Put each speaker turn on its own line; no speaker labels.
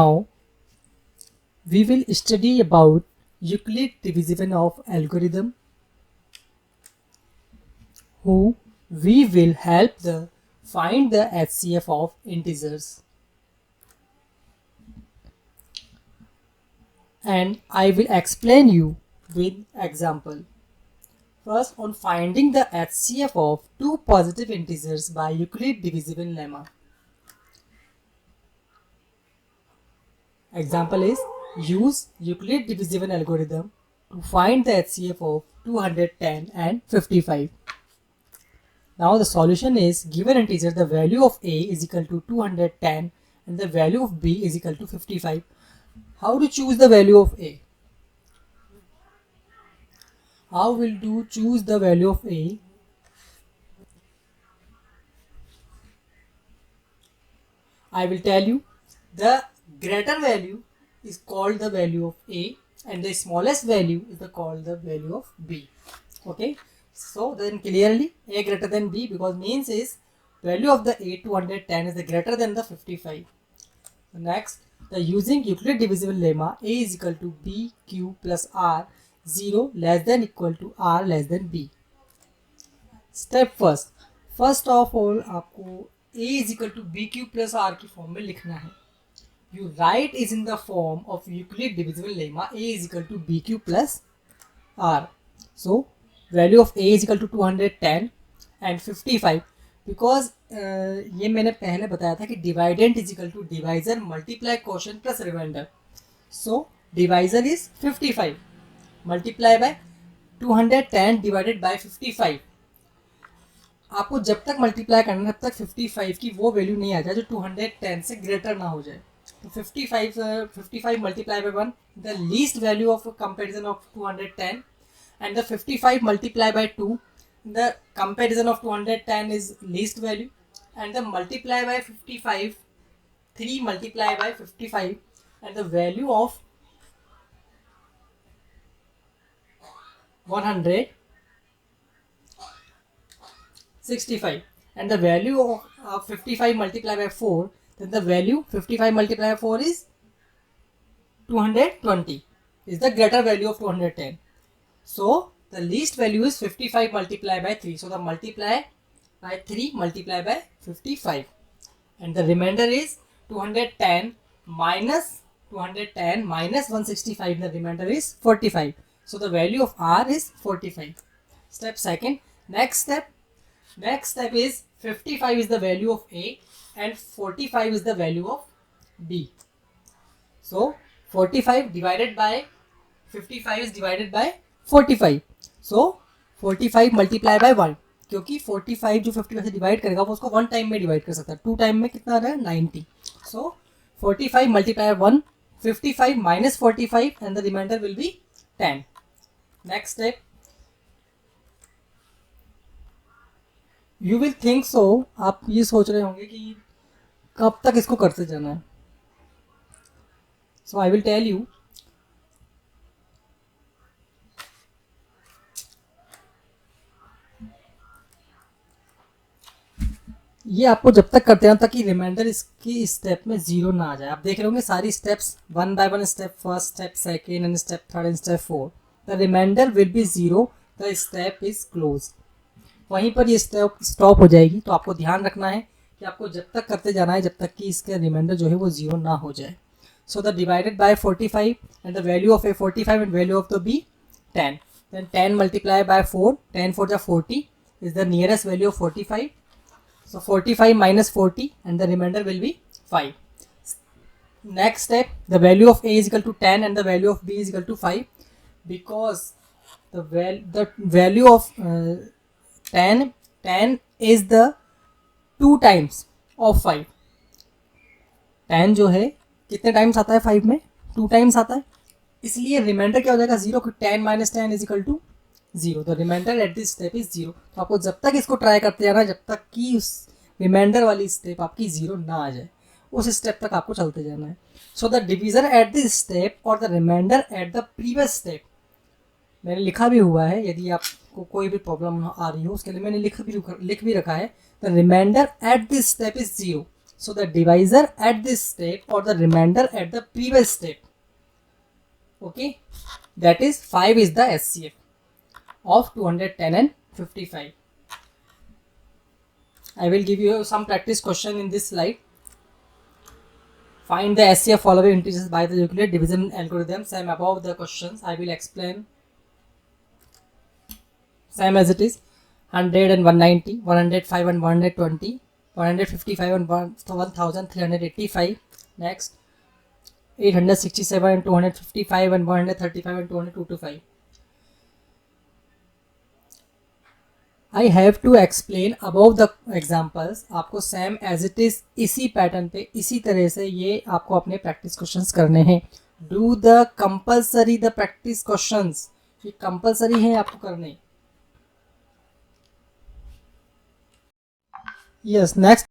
Now we will study about Euclid division of algorithm, who we will help the find the HCF of integers, and I will explain you with example. First, on finding the HCF of two positive integers by Euclid division lemma. Example is use Euclid division algorithm to find the HCF of 210 and 55. Now the solution is given integer the value of a is equal to 210 and the value of b is equal to 55. How to choose the value of a? How will you choose the value of a? I will tell you. The greater value is called the value of a and the smallest value is called the value of b. Okay, so then clearly a greater than b, because means is value of the a 210 is the greater than the 55. Next, the using Euclid divisible lemma a is equal to b q plus r 0 less than equal to r less than b. Step first of all आपको a is equal to b q plus r की form में लिखना है. You write is in the form of Euclid divisible lemma a is equal to bq plus r. So value of a is equal to 210 and 55, because ये मैंने पहले बताया था कि dividend is equal to divisor multiply quotient plus remainder. So divisor is 55 multiply by 210 divided by 55. आपको जब तक multiply करना है तब तक 55 की वो वैल्यू नहीं आ जाए जो 210 से ग्रेटर ना हो जाए. तो 55 multiply bye 1 the least value of comparison of 210 and the 55 multiplied by 2, the comparison of 210 is least value, and the multiply by 55 3 multiply by 55 and the value of 165 and the value of 55 multiplied by 4, then the value 55 multiplied by 4 is 220 is the greater value of 210. So the least value is 55 multiplied by 3. So the multiply by 3 multiply by 55 and the remainder is 210 minus 165 and the remainder is 45. So the value of r is 45. Step second. Next step is 55 is the value of a and 45 is the value of b. So 45 divided by 55 is divided by 45. So 45 multiply by 1, क्योंकि 45 जो 55 से divide करेगा वो उसको 1 time में divide कर सकता है. 2 टाइम में कितना आ रहा है 90. So 45 multiply 1 55 minus 45 and the remainder will be 10. Next step. You will think so, आप ये सोच रहे होंगे कि कब तक इसको करते जाना है. सो आई विल टेल यू. ये आपको जब तक करते हैं ताकि रिमाइंडर इसकी स्टेप में जीरो ना आ जाए. आप देख रहे होंगे सारी steps one by one, step first, step second and step third and step four. The remainder will be zero, the step is close. वहीं पर ये स्टेप स्टॉप हो जाएगी. तो आपको ध्यान रखना है कि आपको जब तक करते जाना है जब तक कि इसका रिमाइंडर जो है वो जीरो ना हो जाए. So the divided by 45 and the value of a 45 and value of the b 10. Then 10 multiply by 4, 10 4 the 40 is the nearest value of 45. So 45 minus 40 and the remainder will be 5. Next step, the value of a is equal to 10 and the value of b is equal to 5, because the value of 10 is the 2 times of 5. 10 जो है कितने times आता है 5 में? 2 times आता है. इसलिए reminder क्या हो जाएगा 0. 10 minus 10 is equal to 0. The remainder eight this step is 0. तो आपको जब तक इसको ट्राई करते जाना जब तक कि उस रिमाइंडर वाली स्टेप आपकी 0 ना आ जाए, उस स्टेप तक आपको चलते जाना है. So the divisor at this step और the remainder at the previous step मैंने लिखा भी हुआ है. यदि आपको कोई भी प्रॉब्लम आ रही हो उसके लिए मैंने लिख भी रखा है. The remainder eight this step is 0 So the divisor at this step or the remainder at the previous step, okay, that is 5 is the SCF of 210 and 55. I will give you some practice question in this slide. Find the SCF following integers by the Euclid division algorithm. Same above the questions. I will explain same as it is. 100 and 190, 105 and 120, 155 and 1385. Next, 867 and 255 and 135 and 225. I have to explain above the examples. आपको same as it is इसी pattern पे इसी तरह से ये आपको अपने practice questions करने हैं. Do the compulsory the practice questions, ये कंपल्सरी है आपको करने. Yes, next